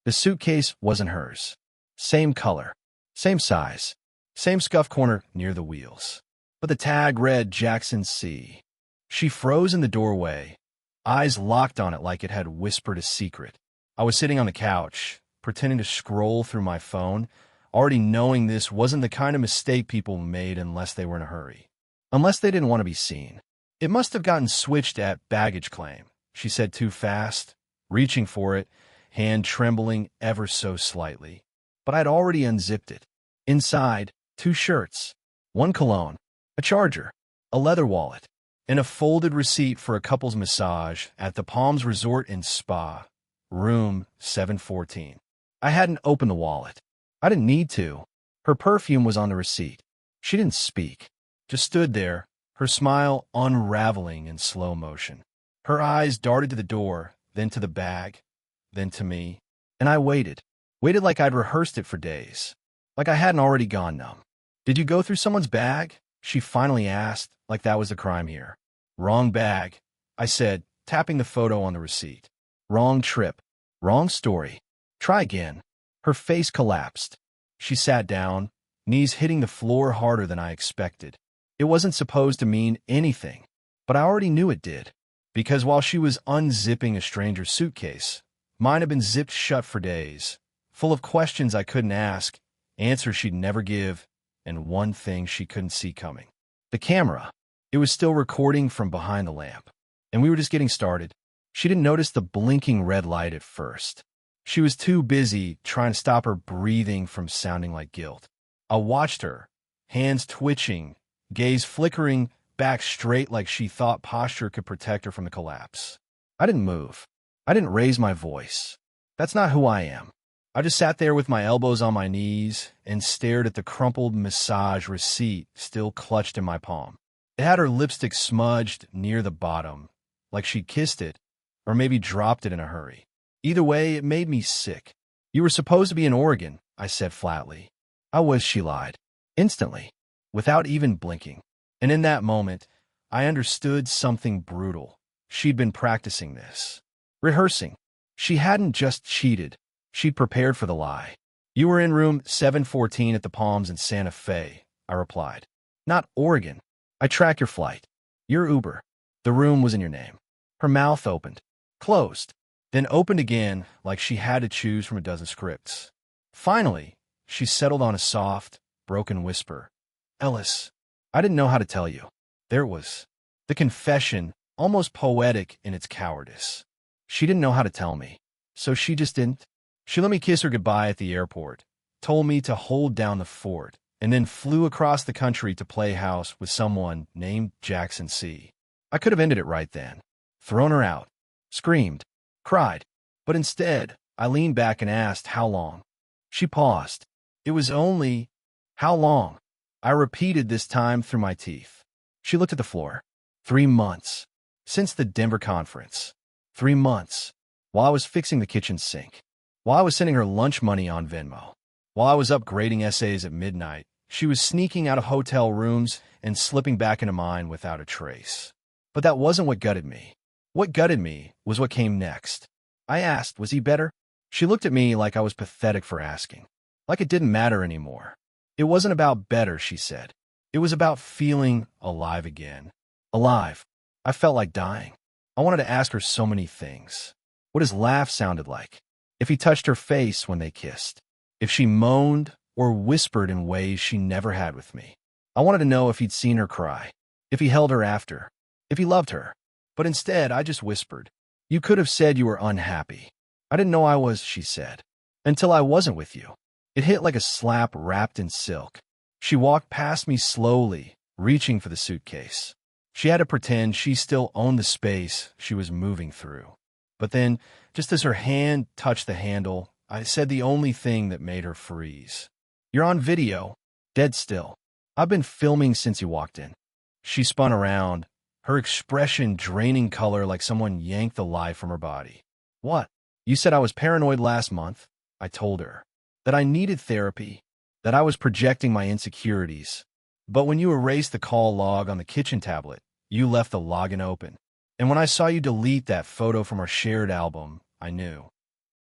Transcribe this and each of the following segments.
The suitcase wasn't hers. Same color, same size, same scuff corner near the wheels. But the tag read Jackson C. She froze in the doorway, eyes locked on it like it had whispered a secret. I was sitting on the couch, pretending to scroll through my phone, already knowing this wasn't the kind of mistake people made unless they were in a hurry. Unless they didn't want to be seen. It must have gotten switched at baggage claim, she said too fast, reaching for it, hand trembling ever so slightly. But I'd already unzipped it. Inside, 2 shirts, 1 cologne, a charger, a leather wallet, and a folded receipt for a couple's massage at the Palms Resort and Spa, room 714. I hadn't opened the wallet. I didn't need to. Her perfume was on the receipt. She didn't speak, just stood there, her smile unraveling in slow motion. Her eyes darted to the door, then to the bag, then to me, and I waited like I'd rehearsed it for days, like I hadn't already gone numb. "Did you go through someone's bag?" she finally asked, like that was the crime here. "Wrong bag," I said, tapping the photo on the receipt. "Wrong trip. Wrong story. Try again." Her face collapsed. She sat down, knees hitting the floor harder than I expected. It wasn't supposed to mean anything, but I already knew it did. Because while she was unzipping a stranger's suitcase, mine had been zipped shut for days, full of questions I couldn't ask, answers she'd never give, and one thing she couldn't see coming. The camera. It was still recording from behind the lamp, and we were just getting started. She didn't notice the blinking red light at first. She was too busy trying to stop her breathing from sounding like guilt. I watched her, hands twitching, gaze flickering back straight like she thought posture could protect her from the collapse. I didn't move. I didn't raise my voice. That's not who I am. I just sat there with my elbows on my knees and stared at the crumpled massage receipt still clutched in my palm. It had her lipstick smudged near the bottom, like she'd kissed it, or maybe dropped it in a hurry. Either way, it made me sick. "You were supposed to be in Oregon," I said flatly. "I was," she lied. Instantly, without even blinking. And in that moment, I understood something brutal. She'd been practicing this. Rehearsing. She hadn't just cheated. She'd prepared for the lie. "You were in room 714 at the Palms in Santa Fe," I replied. "Not Oregon. I track your flight. Your Uber. The room was in your name." Her mouth opened, closed, then opened again like she had to choose from a dozen scripts. Finally, she settled on a soft, broken whisper. "Ellis, I didn't know how to tell you." There it was. The confession, almost poetic in its cowardice. She didn't know how to tell me, so she just didn't. She let me kiss her goodbye at the airport, told me to hold down the fort, and then flew across the country to play house with someone named Jackson C. I could have ended it right then, thrown her out, screamed, cried, but instead, I leaned back and asked how long. She paused. It was only, "How long?" I repeated this time through my teeth. She looked at the floor. 3 months. Since the Denver conference. 3 months. While I was fixing the kitchen sink. While I was sending her lunch money on Venmo. While I was upgrading essays at midnight, she was sneaking out of hotel rooms and slipping back into mine without a trace. But that wasn't what gutted me. What gutted me was what came next. I asked, "Was he better?" She looked at me like I was pathetic for asking. Like it didn't matter anymore. "It wasn't about better," she said. "It was about feeling alive again." Alive. I felt like dying. I wanted to ask her so many things. What his laugh sounded like. If he touched her face when they kissed. If she moaned or whispered in ways she never had with me. I wanted to know if he'd seen her cry. If he held her after. If he loved her. But instead, I just whispered. "You could have said you were unhappy." "I didn't know I was," she said. "Until I wasn't with you." It hit like a slap wrapped in silk. She walked past me slowly, reaching for the suitcase. She had to pretend she still owned the space she was moving through. But then, just as her hand touched the handle, I said the only thing that made her freeze. "You're on video. Dead still. I've been filming since you walked in." She spun around, her expression draining color like someone yanked the life from her body. "What? You said I was paranoid last month," I told her. "That I needed therapy, that I was projecting my insecurities. But when you erased the call log on the kitchen tablet, you left the login open. And when I saw you delete that photo from our shared album, I knew."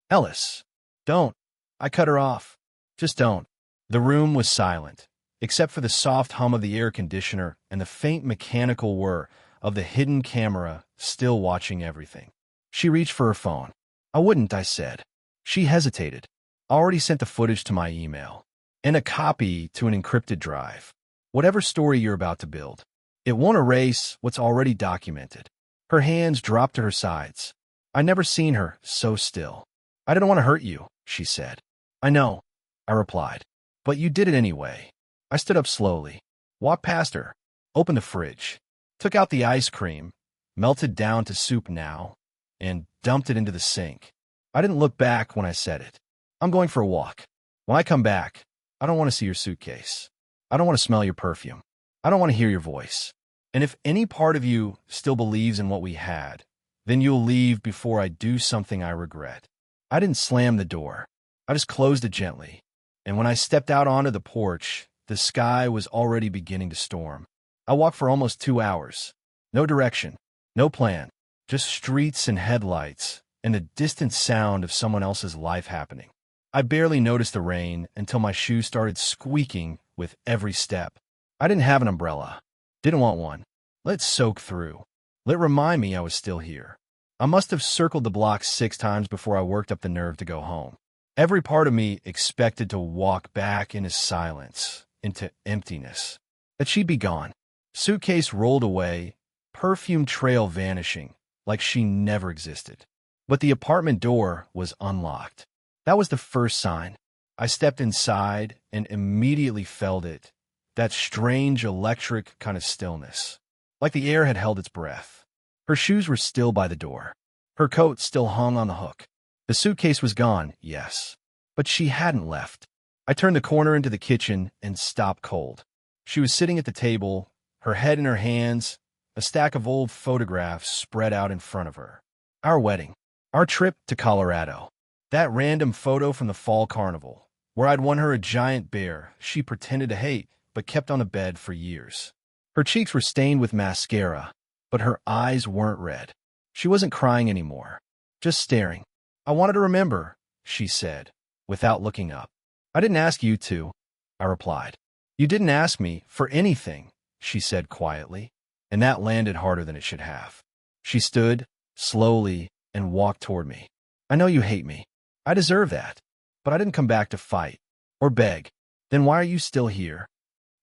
"Ellis, Don't. I cut her off. Just don't. The room was silent, except for the soft hum of the air conditioner and the faint mechanical whir of the hidden camera still watching everything. She reached for her phone. I wouldn't, I said. She hesitated. I already sent the footage to my email, and a copy to an encrypted drive. Whatever story you're about to build, it won't erase what's already documented. Her hands dropped to her sides. I'd never seen her so still. I didn't want to hurt you, she said. I know, I replied. But you did it anyway. I stood up slowly, walked past her, opened the fridge, took out the ice cream, melted down to soup now, and dumped it into the sink. I didn't look back when I said it. I'm going for a walk. When I come back, I don't want to see your suitcase. I don't want to smell your perfume. I don't want to hear your voice. And if any part of you still believes in what we had, then you'll leave before I do something I regret. I didn't slam the door. I just closed it gently. And when I stepped out onto the porch, the sky was already beginning to storm. I walked for almost 2 hours. No direction, no plan, just streets and headlights, and the distant sound of someone else's life happening. I barely noticed the rain until my shoes started squeaking with every step. I didn't have an umbrella. Didn't want one. Let it soak through. Let it remind me I was still here. I must have circled the block 6 times before I worked up the nerve to go home. Every part of me expected to walk back into silence, into emptiness. That she'd be gone. Suitcase rolled away, perfume trail vanishing, like she never existed. But the apartment door was unlocked. That was the first sign. I stepped inside and immediately felt it, that strange electric kind of stillness, like the air had held its breath. Her shoes were still by the door. Her coat still hung on the hook. The suitcase was gone, yes, but she hadn't left. I turned the corner into the kitchen and stopped cold. She was sitting at the table, her head in her hands, a stack of old photographs spread out in front of her. Our wedding, our trip to Colorado, that random photo from the fall carnival, where I'd won her a giant bear she pretended to hate but kept on the bed for years. Her cheeks were stained with mascara, but her eyes weren't red. She wasn't crying anymore, just staring. I wanted to remember, she said, without looking up. I didn't ask you to, I replied. You didn't ask me for anything, she said quietly, and that landed harder than it should have. She stood, slowly, and walked toward me. I know you hate me. I deserve that, but I didn't come back to fight or beg. Then why are you still here?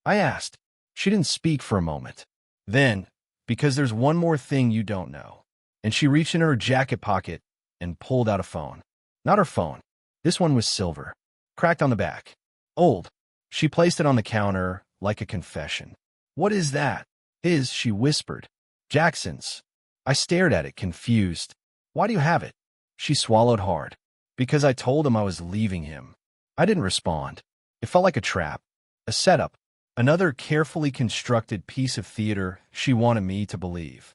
I asked. She didn't speak for a moment. Then, because there's one more thing you don't know. And she reached in her jacket pocket and pulled out a phone. Not her phone. This one was silver, cracked on the back. Old. She placed it on the counter like a confession. What is that? His, she whispered. Jackson's. I stared at it, confused. Why do you have it? She swallowed hard. Because I told him I was leaving him. I didn't respond. It felt like a trap, a setup, another carefully constructed piece of theater she wanted me to believe.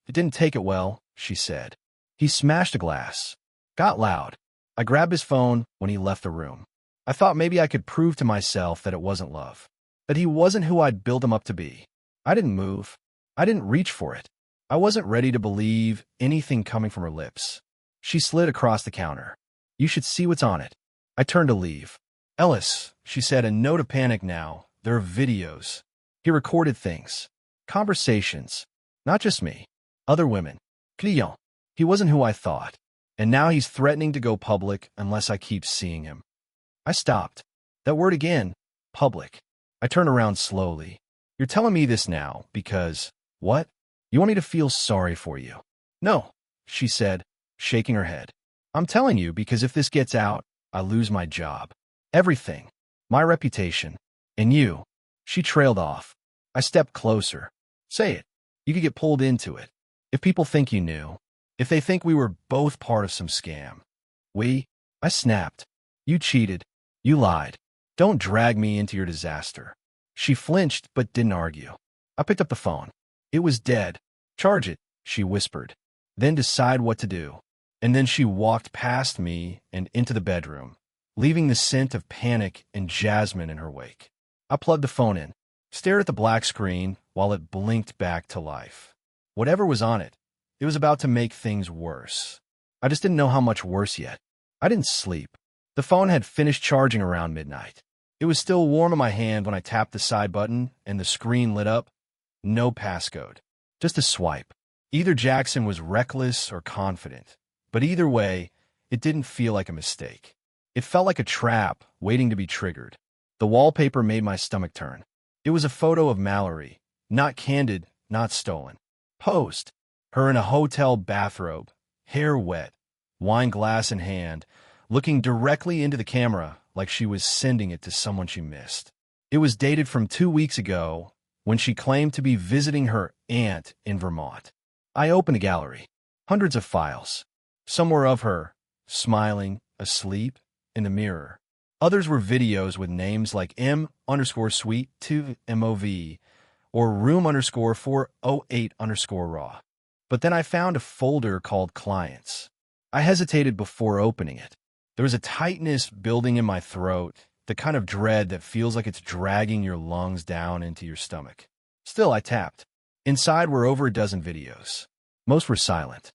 It didn't take it well, she said. He smashed a glass. Got loud. I grabbed his phone when he left the room. I thought maybe I could prove to myself that it wasn't love, that he wasn't who I'd built him up to be. I didn't move. I didn't reach for it. I wasn't ready to believe anything coming from her lips. She slid across the counter. You should see what's on it. I turned to leave. Ellis, she said, a note of panic now. There are videos. He recorded things. Conversations. Not just me. Other women. Client. He wasn't who I thought. And now he's threatening to go public unless I keep seeing him. I stopped. That word again. Public. I turned around slowly. You're telling me this now because, what? You want me to feel sorry for you? No, she said, shaking her head. I'm telling you because if this gets out, I lose my job. Everything. My reputation. And you. She trailed off. I stepped closer. Say it. You could get pulled into it. If people think you knew. If they think we were both part of some scam. I snapped. You cheated. You lied. Don't drag me into your disaster. She flinched but didn't argue. I picked up the phone. It was dead. Charge it, she whispered. Then decide what to do. And then she walked past me and into the bedroom, leaving the scent of panic and jasmine in her wake. I plugged the phone in, stared at the black screen while it blinked back to life. Whatever was on it, it was about to make things worse. I just didn't know how much worse yet. I didn't sleep. The phone had finished charging around midnight. It was still warm in my hand when I tapped the side button and the screen lit up. No passcode. Just a swipe. Either Jackson was reckless or confident, but either way, it didn't feel like a mistake. It felt like a trap waiting to be triggered. The wallpaper made my stomach turn. It was a photo of Mallory, not candid, not stolen. Posed. Her in a hotel bathrobe, hair wet, wine glass in hand, looking directly into the camera like she was sending it to someone she missed. It was dated from 2 weeks ago when she claimed to be visiting her aunt in Vermont. I opened a gallery. Hundreds of files. Some were of her, smiling, asleep, in the mirror. Others were videos with names like M_Suite2MOV or Room_408_raw. But then I found a folder called Clients. I hesitated before opening it. There was a tightness building in my throat, the kind of dread that feels like it's dragging your lungs down into your stomach. Still, I tapped. Inside were over a dozen videos. Most were silent.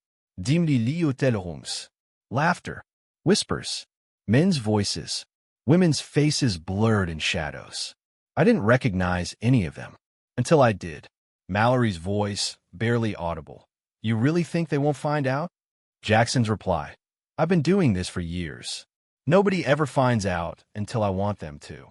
Laughter. Whispers. Men's voices. Women's faces blurred in shadows. I didn't recognize any of them. Until I did. Mallory's voice, barely audible. You really think they won't find out? Jackson's reply. I've been doing this for years. Nobody ever finds out until I want them to.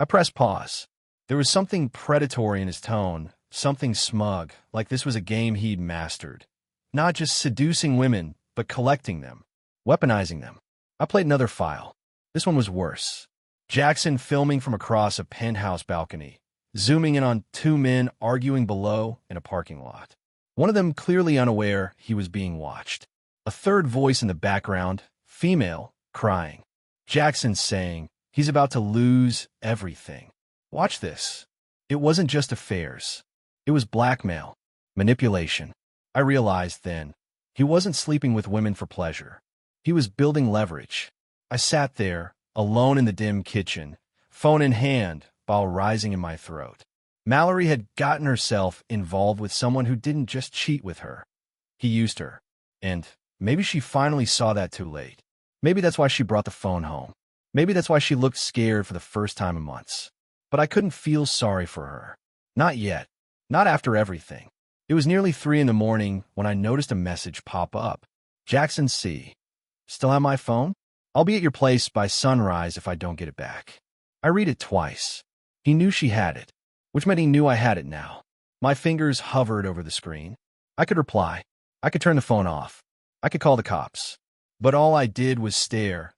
I pressed pause. There was something predatory in his tone, something smug, like this was a game he'd mastered. Not just seducing women, but collecting them, weaponizing them. I played another file. This one was worse. Jackson filming from across a penthouse balcony, zooming in on 2 men arguing below in a parking lot. One of them clearly unaware he was being watched. A third voice in the background, female, crying. Jackson saying he's about to lose everything. Watch this. It wasn't just affairs. It was blackmail, manipulation. I realized then he wasn't sleeping with women for pleasure. He was building leverage. I sat there, alone in the dim kitchen, phone in hand, bile rising in my throat. Mallory had gotten herself involved with someone who didn't just cheat with her. He used her. And maybe she finally saw that too late. Maybe that's why she brought the phone home. Maybe that's why she looked scared for the first time in months. But I couldn't feel sorry for her. Not yet. Not after everything. It was nearly 3 in the morning when I noticed a message pop up. Jackson C. Still have my phone? I'll be at your place by sunrise if I don't get it back. I read it twice. He knew she had it, which meant he knew I had it now. My fingers hovered over the screen. I could reply. I could turn the phone off. I could call the cops. But all I did was stare,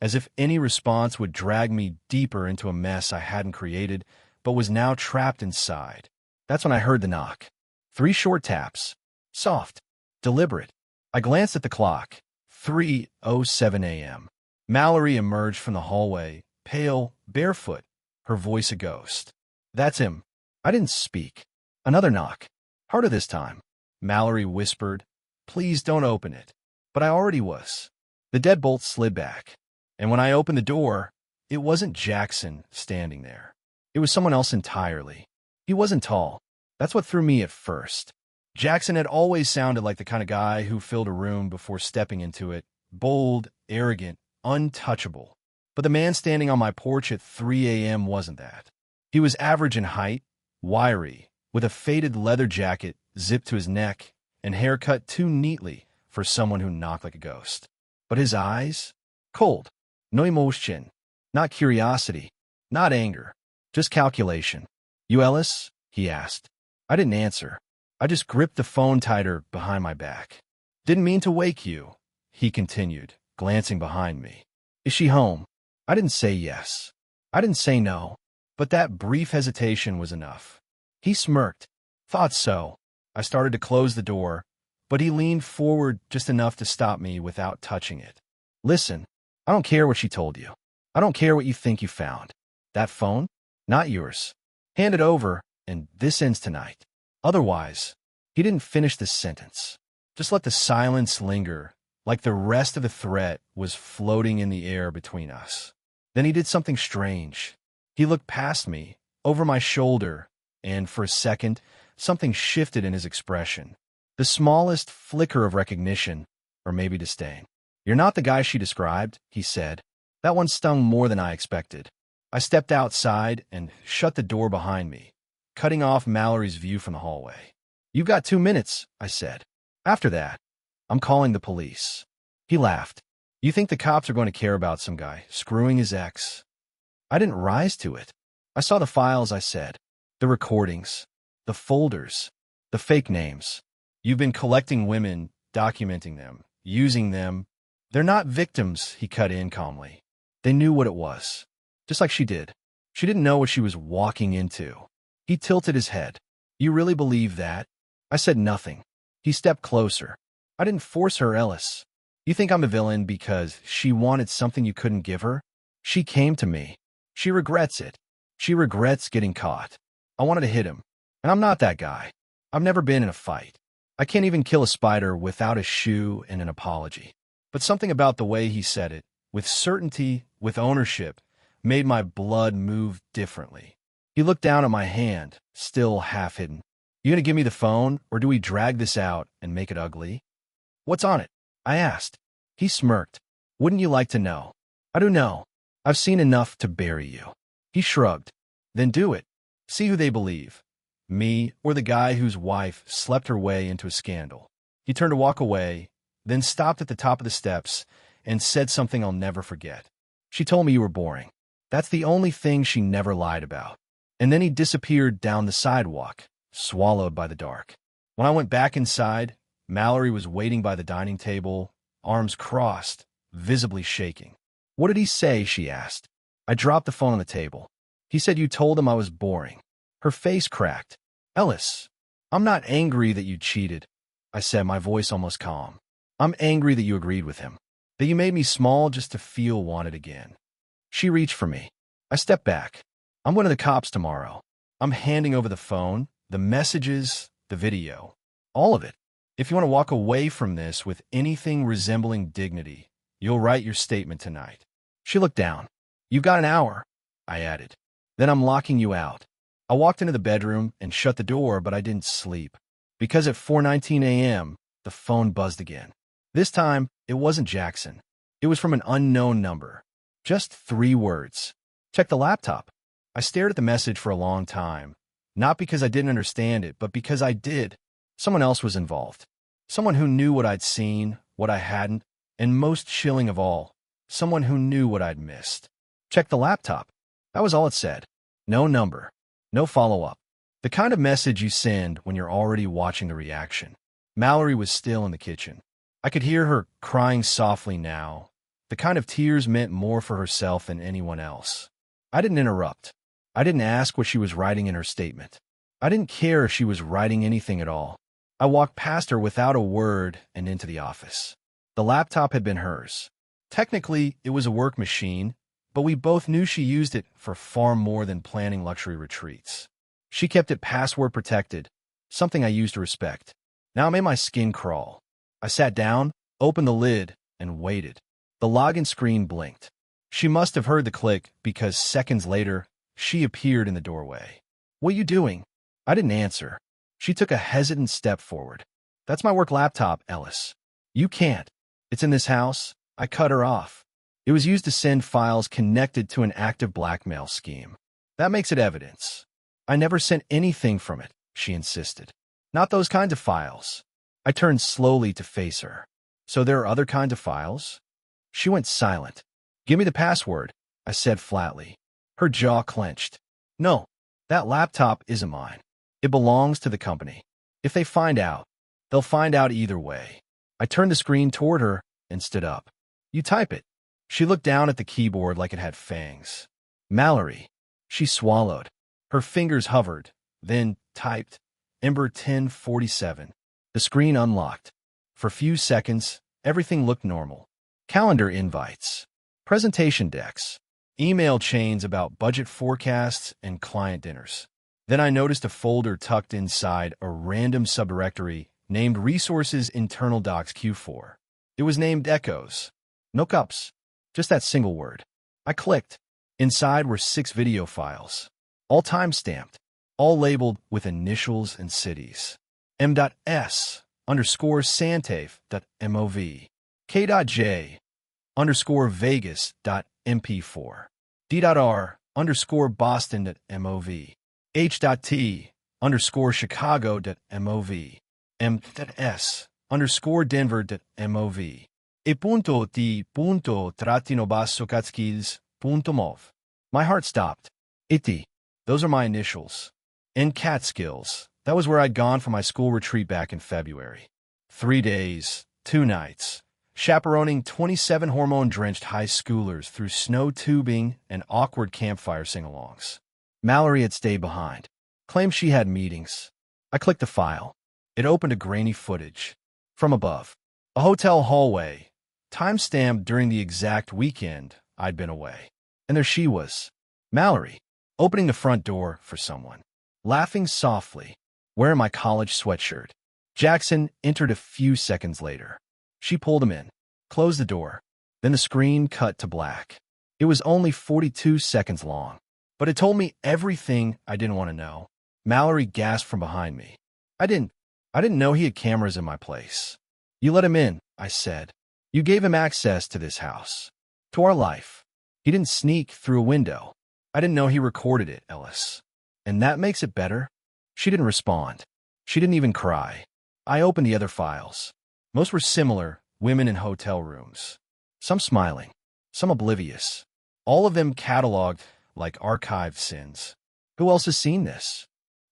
as if any response would drag me deeper into a mess I hadn't created, but was now trapped inside. That's when I heard the knock. 3 short taps. Soft. Deliberate. I glanced at the clock. 3:07 a.m. Mallory emerged from the hallway, pale, barefoot, her voice a ghost. That's him. I didn't speak. Another knock. Harder this time. Mallory whispered, Please don't open it. But I already was. The deadbolt slid back. And when I opened the door, it wasn't Jackson standing there. It was someone else entirely. He wasn't tall. That's what threw me at first. Jackson had always sounded like the kind of guy who filled a room before stepping into it, bold, arrogant, untouchable. But the man standing on my porch at 3 a.m. wasn't that. He was average in height, wiry, with a faded leather jacket zipped to his neck and hair cut too neatly for someone who knocked like a ghost. But his eyes? Cold. No emotion. Not curiosity. Not anger. Just calculation. You Ellis? He asked. I didn't answer. I just gripped the phone tighter behind my back. Didn't mean to wake you, he continued, glancing behind me. Is she home? I didn't say yes. I didn't say no. But that brief hesitation was enough. He smirked. Thought so. I started to close the door, but he leaned forward just enough to stop me without touching it. Listen, I don't care what she told you. I don't care what you think you found. That phone? Not yours. Hand it over, and this ends tonight. Otherwise, he didn't finish the sentence. Just let the silence linger, like the rest of the threat was floating in the air between us. Then he did something strange. He looked past me, over my shoulder, and for a second, something shifted in his expression. The smallest flicker of recognition, or maybe disdain. You're not the guy she described, he said. That one stung more than I expected. I stepped outside and shut the door behind me, cutting off Mallory's view from the hallway. "You've got 2 minutes," I said. "After that, I'm calling the police." He laughed. "You think the cops are going to care about some guy screwing his ex?" I didn't rise to it. "I saw the files," I said. "The recordings, the folders, the fake names. You've been collecting women, documenting them, using them." "They're not victims," he cut in calmly. "They knew what it was, just like she did. She didn't know what she was walking into." He tilted his head. "You really believe that?" I said nothing. He stepped closer. "I didn't force her, Ellis. You think I'm a villain because she wanted something you couldn't give her? She came to me. She regrets it. She regrets getting caught. I wanted to hit him, and I'm not that guy. I've never been in a fight. I can't even kill a spider without a shoe and an apology." But something about the way he said it, with certainty, with ownership, made my blood move differently. He looked down at my hand, still half hidden. "You gonna give me the phone, or do we drag this out and make it ugly?" "What's on it?" I asked. He smirked. "Wouldn't you like to know?" "I don't know. I've seen enough to bury you." He shrugged. "Then do it. See who they believe. Me or the guy whose wife slept her way into a scandal." He turned to walk away, then stopped at the top of the steps and said something I'll never forget. "She told me you were boring. That's the only thing she never lied about." And then he disappeared down the sidewalk, swallowed by the dark. When I went back inside, Mallory was waiting by the dining table, arms crossed, visibly shaking. "What did he say?" she asked. I dropped the phone on the table. "He said you told him I was boring." Her face cracked. "Ellis, I'm not angry that you cheated," I said, my voice almost calm. "I'm angry that you agreed with him, that you made me small just to feel wanted again." She reached for me. I stepped back. "I'm going to the cops tomorrow. I'm handing over the phone, the messages, the video, all of it. If you want to walk away from this with anything resembling dignity, you'll write your statement tonight." She looked down. "You've got an hour," I added. "Then I'm locking you out." I walked into the bedroom and shut the door, but I didn't sleep. Because at 4:19 a.m., the phone buzzed again. This time, it wasn't Jackson. It was from an unknown number. Just 3 words. "Check the laptop." I stared at the message for a long time, not because I didn't understand it, but because I did. Someone else was involved. Someone who knew what I'd seen, what I hadn't, and most chilling of all, someone who knew what I'd missed. "Check the laptop." That was all it said. No number. No follow-up. The kind of message you send when you're already watching the reaction. Mallory was still in the kitchen. I could hear her crying softly now, the kind of tears meant more for herself than anyone else. I didn't interrupt. I didn't ask what she was writing in her statement. I didn't care if she was writing anything at all. I walked past her without a word and into the office. The laptop had been hers. Technically, it was a work machine, but we both knew she used it for far more than planning luxury retreats. She kept it password protected, something I used to respect. Now it made my skin crawl. I sat down, opened the lid, and waited. The login screen blinked. She must have heard the click because seconds later, she appeared in the doorway. "What are you doing?" I didn't answer. She took a hesitant step forward. "That's my work laptop, Ellis. You can't. It's in this house." I cut her off. "It was used to send files connected to an active blackmail scheme. That makes it evidence." "I never sent anything from it," she insisted. "Not those kinds of files." I turned slowly to face her. "So there are other kinds of files?" She went silent. "Give me the password," I said flatly. Her jaw clenched. "No, that laptop isn't mine. It belongs to the company. If they find out, they'll find out either way." I turned the screen toward her and stood up. "You type it." She looked down at the keyboard like it had fangs. "Mallory." She swallowed. Her fingers hovered, then typed, Ember 1047. The screen unlocked. For a few seconds, everything looked normal. Calendar invites, presentation decks, email chains about budget forecasts and client dinners. Then I noticed a folder tucked inside a random subdirectory named Resources Internal Docs Q4. It was named Echoes. No cups, just that single word. I clicked. Inside were 6 video files, all time-stamped, all labeled with initials and cities. M.S_Santave.mov, K.J_Vegas.mov, MP4, D.R_Boston.mov, H.T_Chicago.mov, M.S_Denver.mov, E.T_Catskills.mov. My heart stopped. Iti. Those are my initials. And Catskills. That was where I'd gone for my school retreat back in February. 3 days, 2 nights, chaperoning 27 hormone-drenched high schoolers through snow tubing and awkward campfire sing-alongs. Mallory had stayed behind, claimed she had meetings. I clicked the file. It opened a grainy footage. From above, a hotel hallway, time-stamped during the exact weekend I'd been away. And there she was, Mallory, opening the front door for someone, laughing softly, wearing my college sweatshirt. Jackson entered a few seconds later. She pulled him in, closed the door. Then the screen cut to black. It was only 42 seconds long, but it told me everything I didn't want to know. Mallory gasped from behind me. I didn't know he had cameras in my place. You let him in, I said. You gave him access to this house, to our life. He didn't sneak through a window. I didn't know he recorded it, Ellis. And that makes it better? She didn't respond. She didn't even cry. I opened the other files. Most were similar, women in hotel rooms. Some smiling, some oblivious. All of them cataloged like archived sins. Who else has seen this?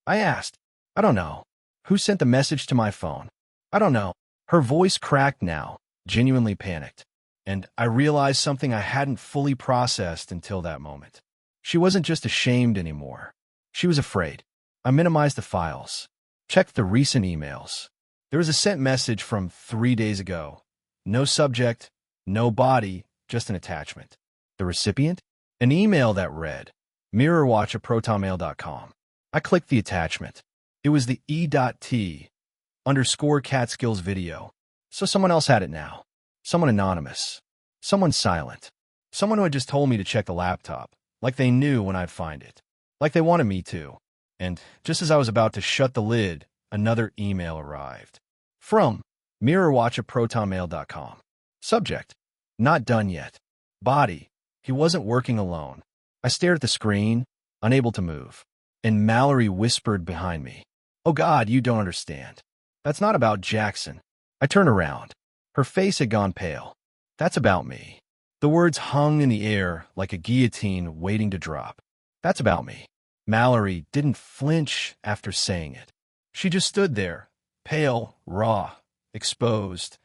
I asked. I don't know. Who sent the message to my phone? I don't know. Her voice cracked now, genuinely panicked. And I realized something I hadn't fully processed until that moment. She wasn't just ashamed anymore. She was afraid. I minimized the files, checked the recent emails. There was a sent message from 3 days ago. No subject, no body, just an attachment. The recipient? An email that read, mirrorwatch@protonmail.com. I clicked the attachment. It was the E.T_Catskills video. So someone else had it now. Someone anonymous. Someone silent. Someone who had just told me to check the laptop, like they knew when I'd find it. Like they wanted me to. And just as I was about to shut the lid, another email arrived. From mirrorwatch@protonmail.com. Subject: not done yet. Body: he wasn't working alone. I stared at the screen, unable to move. And Mallory whispered behind me, "Oh God, you don't understand. That's not about Jackson." I turned around. Her face had gone pale. "That's about me." The words hung in the air like a guillotine waiting to drop. "That's about me." Mallory didn't flinch after saying it. She just stood there, pale, raw, exposed,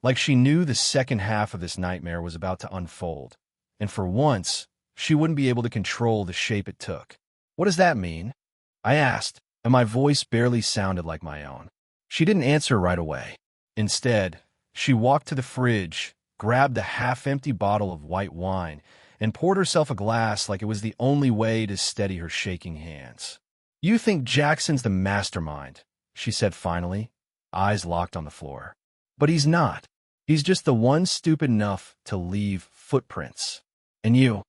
like she knew the second half of this nightmare was about to unfold. And for once, she wouldn't be able to control the shape it took. "What does that mean?" I asked, and my voice barely sounded like my own. She didn't answer right away. Instead, she walked to the fridge, grabbed a half-empty bottle of white wine, and poured herself a glass like it was the only way to steady her shaking hands. "You think Jackson's the mastermind," she said finally, eyes locked on the floor. "But he's not. He's just the one stupid enough to leave footprints." "And you?"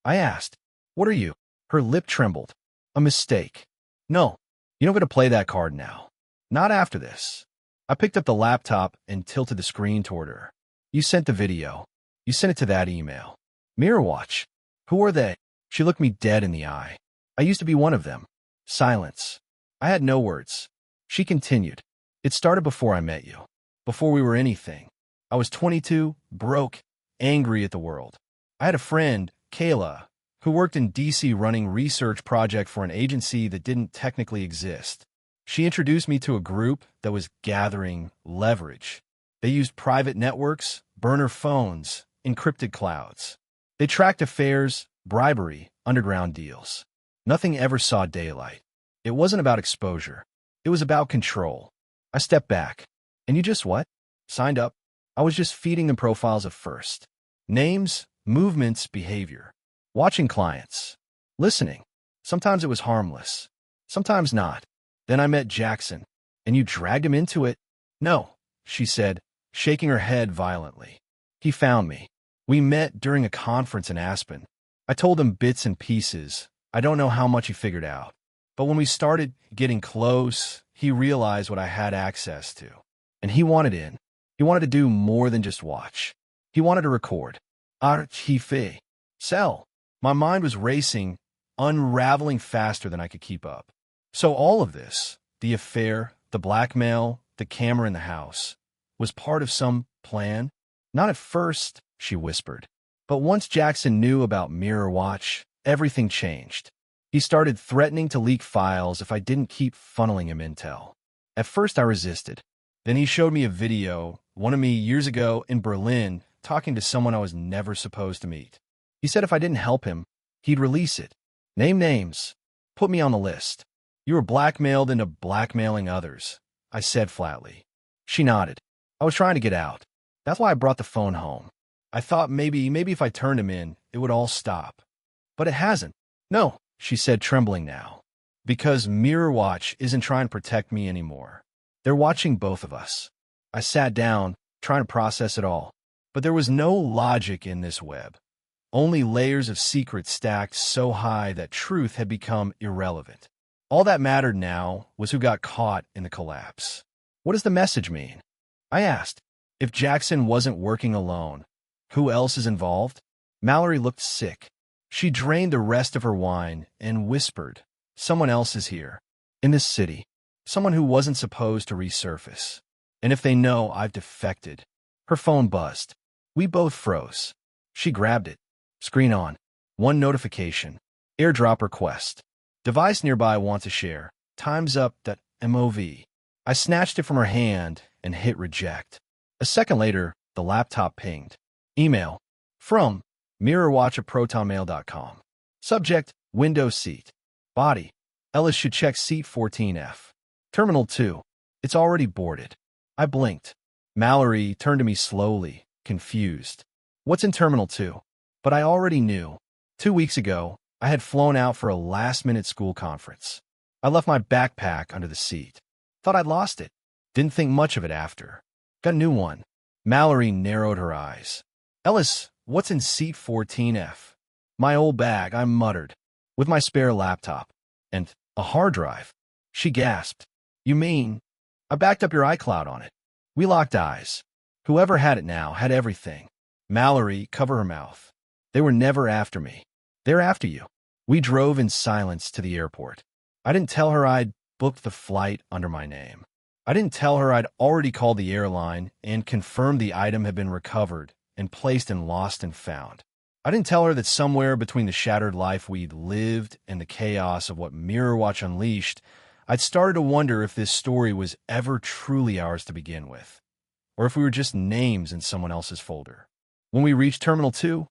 I asked. "What are you?" Her lip trembled. "A mistake. No, you don't get to play that card now. Not after this." I picked up the laptop and tilted the screen toward her. "You sent the video. You sent it to that email. Mirror Watch. Who are they?" She looked me dead in the eye. "I used to be one of them." Silence. I had no words. She continued. "It started before I met you. Before we were anything. I was 22, broke, angry at the world. I had a friend, Kayla, who worked in DC running research project for an agency that didn't technically exist. She introduced me to a group that was gathering leverage. They used private networks, burner phones, encrypted clouds. They tracked affairs, bribery, underground deals. Nothing ever saw daylight. It wasn't about exposure. It was about control. I stepped back. And you just what? Signed up? I was just feeding them profiles at first. Names, movements, behavior. Watching clients. Listening. Sometimes it was harmless. Sometimes not. Then I met Jackson. And you dragged him into it? No, she said, shaking her head violently. He found me. We met during a conference in Aspen. I told him bits and pieces. I don't know how much he figured out. But when we started getting close, he realized what I had access to. And he wanted in. He wanted to do more than just watch. He wanted to record. Archive. Sell. My mind was racing, unraveling faster than I could keep up. So all of this, the affair, the blackmail, the camera in the house, was part of some plan? Not at first, she whispered. But once Jackson knew about Mirror Watch, everything changed. He started threatening to leak files if I didn't keep funneling him intel. At first I resisted. Then he showed me a video, one of me years ago in Berlin, talking to someone I was never supposed to meet. He said if I didn't help him, he'd release it. Name names. Put me on the list. You were blackmailed into blackmailing others, I said flatly. She nodded. I was trying to get out. That's why I brought the phone home. I thought maybe if I turned him in, it would all stop. But it hasn't. No, she said, trembling now. Because Mirror Watch isn't trying to protect me anymore. They're watching both of us. I sat down, trying to process it all. But there was no logic in this web. Only layers of secrets stacked so high that truth had become irrelevant. All that mattered now was who got caught in the collapse. What does the message mean? I asked. If Jackson wasn't working alone, who else is involved? Mallory looked sick. She drained the rest of her wine and whispered, someone else is here. In this city. Someone who wasn't supposed to resurface. And if they know I've defected. Her phone buzzed. We both froze. She grabbed it. Screen on. One notification. AirDrop request. Device nearby wants to share. Time's up. MOV. I snatched it from her hand and hit reject. A second later, the laptop pinged. Email. From mirrorwatch@protonmail.com. Subject, Windows seat. Body. Ellis should check seat 14F. Terminal 2. It's already boarded. I blinked. Mallory turned to me slowly, confused. What's in Terminal 2? But I already knew. 2 weeks ago, I had flown out for a last-minute school conference. I left my backpack under the seat. Thought I'd lost it. Didn't think much of it after. Got a new one. Mallory narrowed her eyes. Ellis, what's in seat 14F? My old bag, I muttered. With my spare laptop. And a hard drive. She gasped. You mean? I backed up your iCloud on it. We locked eyes. Whoever had it now had everything. Mallory, cover her mouth. They were never after me. They're after you. We drove in silence to the airport. I didn't tell her I'd booked the flight under my name. I didn't tell her I'd already called the airline and confirmed the item had been recovered and placed in Lost and Found. I didn't tell her that somewhere between the shattered life we'd lived and the chaos of what Mirror Watch unleashed, I'd started to wonder if this story was ever truly ours to begin with, or if we were just names in someone else's folder. When we reached Terminal 2,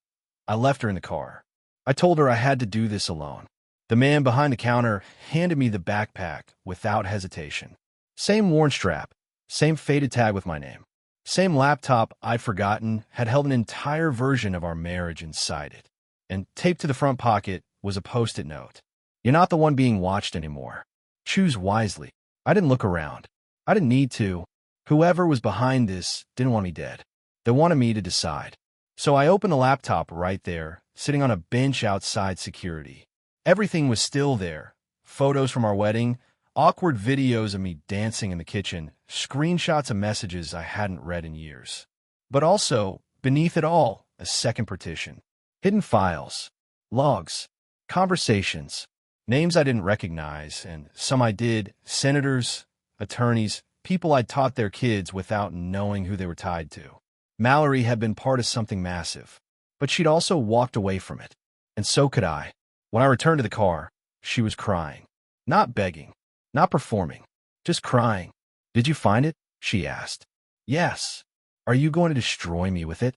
I left her in the car. I told her I had to do this alone. The man behind the counter handed me the backpack without hesitation. Same worn strap, same faded tag with my name. Same laptop I'd forgotten had held an entire version of our marriage inside it. And taped to the front pocket was a post-it note. You're not the one being watched anymore. Choose wisely. I didn't look around. I didn't need to. Whoever was behind this didn't want me dead. They wanted me to decide. So I opened the laptop right there, sitting on a bench outside security. Everything was still there. Photos from our wedding, awkward videos of me dancing in the kitchen, screenshots of messages I hadn't read in years. But also, beneath it all, a second partition. Hidden files, logs, conversations, names I didn't recognize, and some I did, senators, attorneys, people I'd taught their kids without knowing who they were tied to. Mallory had been part of something massive, but she'd also walked away from it. And so could I. When I returned to the car, she was crying. Not begging. Not performing. Just crying. Did you find it? She asked. Yes. Are you going to destroy me with it?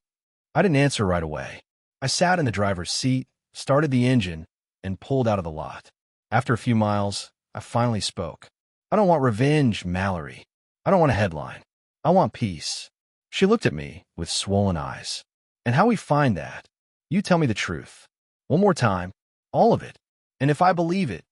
I didn't answer right away. I sat in the driver's seat, started the engine, and pulled out of the lot. After a few miles, I finally spoke. I don't want revenge, Mallory. I don't want a headline. I want peace. She looked at me with swollen eyes. And how we find that? You tell me the truth. One more time. All of it. And if I believe it,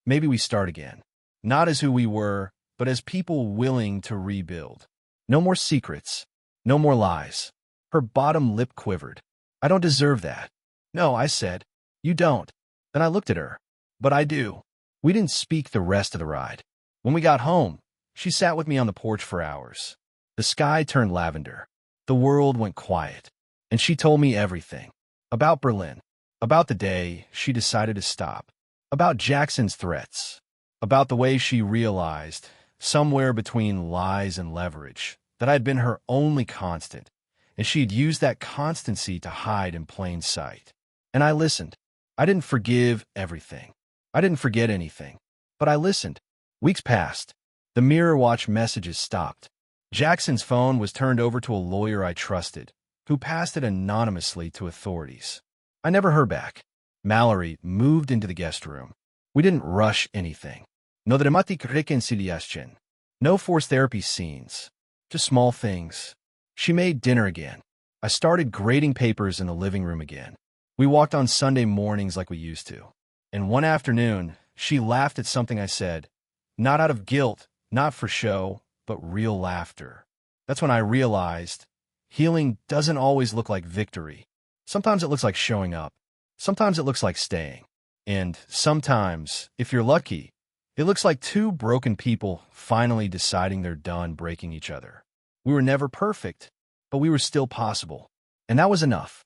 maybe we start again. Not as who we were, but as people willing to rebuild. No more secrets. No more lies. Her bottom lip quivered. I don't deserve that. No, I said. You don't. Then I looked at her. But I do. We didn't speak the rest of the ride. When we got home, she sat with me on the porch for hours. The sky turned lavender. The world went quiet. And she told me everything. About Berlin. About the day she decided to stop. About Jackson's threats. About the way she realized, somewhere between lies and leverage, that I had been her only constant, and she had used that constancy to hide in plain sight. And I listened. I didn't forgive everything. I didn't forget anything. But I listened. Weeks passed. The Mirror Watch messages stopped. Jackson's phone was turned over to a lawyer I trusted, who passed it anonymously to authorities. I never heard back. Mallory moved into the guest room. We didn't rush anything. No dramatic reconciliation. No forced therapy scenes. Just small things. She made dinner again. I started grading papers in the living room again. We walked on Sunday mornings like we used to. And one afternoon, she laughed at something I said. Not out of guilt, not for show, but real laughter. That's when I realized healing doesn't always look like victory. Sometimes it looks like showing up. Sometimes it looks like staying. And sometimes, if you're lucky, it looks like two broken people finally deciding they're done breaking each other. We were never perfect, but we were still possible. And that was enough.